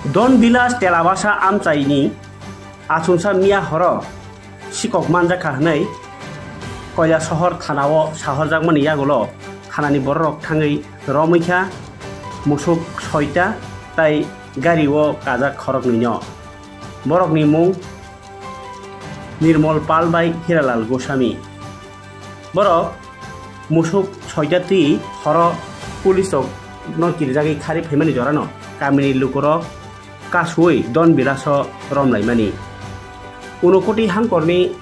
Don Bilas Telabasa Amchaini Asunsa Mia Horo Sikok Manjaka Nei Koya Sohor Tanawo Sahorjagmani Yagolo Hanani Borok Tangi Romika Musuk Soita Tai Gariwo Kazak Khorok Nino Borok Nimung Nirmol Palbai Hiralal Gosami Borok Musuk Soitati Horo Pulisok Nokirjagi Kari Pemani Jorano Kamini Lukoro Kasui Don Bilaso Romlaimani Unokoti Hangkorni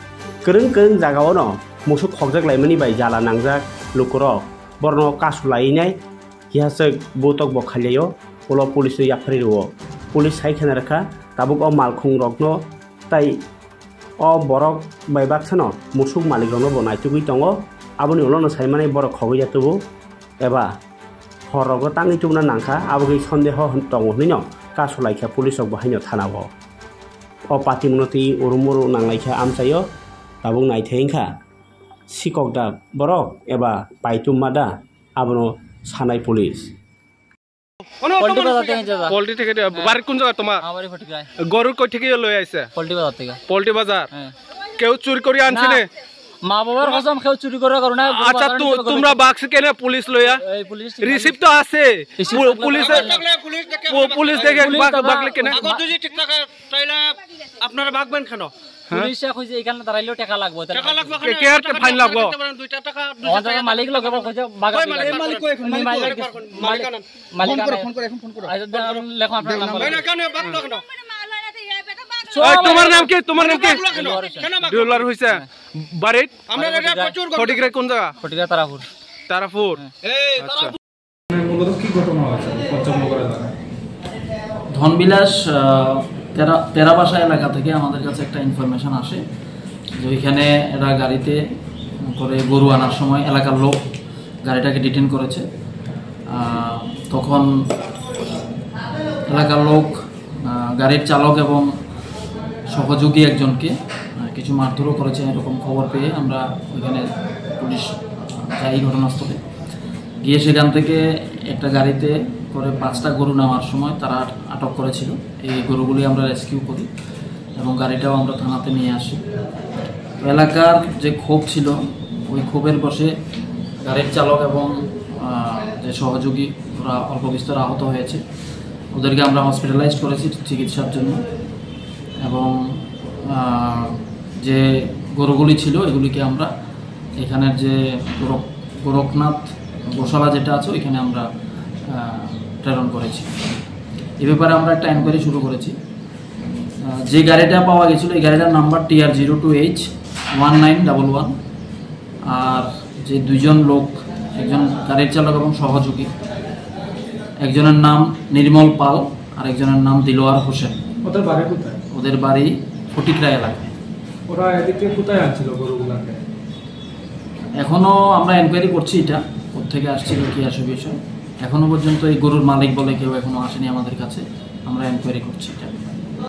Kereng Jagaono Musuk Hokjak Laimani by Jala Nangjak Lukoro Borno Kasulainai Hiasek Botok Bokhaleyo Polo Police Yaprio Police Haikanaraka Tabuk o Malkung Rogno Tai o Borok by Baksano Musuk Maligono Bonai Tongo Aboni Olono Saimani Borok Hoyatubu Eba Horogo Tangi Tuna Nanka Abugi Sunday Ho Tongo Nino Kasulaika Police of Bahino Tanawo O Patimunoti Urumuru Nangaika Amsayo Tabung Naitenka Sikok da Borok Eba Paitumada Abono Sanai Police poultry থেকে বাড়ি কোন জায়গা তোমার গরু কই থেকে লই আইছে পোল্ট্রি বাজার কেউ চুরি করে আনছে না মা বাবার কসম কেউ চুরি করার কারণে আচ্ছা তোমরা বাক্স কেনে পুলিশ লইয়া রিসিপ্ট তো আছে পুলিশ দেখে বাকলে কেনে ঠিক টাকা চাইলা আপনারা বাগবেন কেন পুলিশে কইছে এখানে দাঁড়াইলেও টাকা লাগবে কে আর ফাইন লাগবে 2 টাকা মালিক লাগবে কইছে বাগান মালিক কই এখন মালিক ফোন করে আচ্ছা লেখো আপনার নাম্বার না কেন বাগতো কেন তোমার নাম কি ডলার হইছে বাড়িত আমরা এটা প্রচুর ফটিকরা কোন জায়গা ফটিকরা তারাপুর এই তারাপুর মূলত কি ঘটনা হয়েছে পঞ্চমনগর এলাকায় ধনবিলাস তেরাবাসা এলাকা থেকে আমাদের কাছে একটা ইনফরমেশন আসে যে ওইখানে এরা গাড়িতে করে গরু আনার সময় এলাকার লোক গাড়িটাকে ডিটেন করেছে তখন এলাকার লোক গাড়ির চালক এবং সহযোগী একজনকে কিছু মারধরও করেছে এরকম খবর পেয়ে আমরা ওইখানে পুলিশ যাই ঘটনাস্থলে গিয়ে সেখান থেকে একটা গাড়িতে করে 5টা গরু নেওয়ার সময় তারা আটক করেছিল এই গরুগুলি আমরা রেস্কিউ করি এবং গাড়িটাও আমরা থানাতে নিয়ে আসি এলাকার যে ক্ষোভ ছিল ওই ক্ষোভের বশে গাড়ির চালক এবং যে সহযোগী ওরা অল্প বিস্তর আহত হয়েছে ওদেরকে আমরা হসপিটালাইজ করেছি চিকিৎসার জন্য এবং যে গরুগুলি ছিল এগুলিকে আমরা এখানের যে গোরখনাথ গোশালা যেটা আছে ওইখানে আমরা প্রেরণ করেছি এ ব্যাপারে আমরা একটা এনকোয়ারি শুরু করেছি যে গাড়িটা পাওয়া গেছিলো এই গাড়িটার নাম্বার TR02H1911 আর যে দুইজন লোক একজন গাড়ির চালক এবং সহযোগী একজনের নাম নির্মল পাল আর একজনের নাম দিলোয়ার হোসেন ওদের বাড়ি কোথায় ওদের বাড়ি ফটিকরা এলাকায় ওরা এদিকে কোথায় আসছিল গরুগুলোকে এখনো আমরা এনকোয়ারি করছি এটা কোথেকে আসছিল কি আসে বিষয় এখনো পর্যন্ত এই গরুর মালিক বলে কেউ এখনো আসেনি আমাদের কাছে আমরা এনকোয়ারি করছি এটা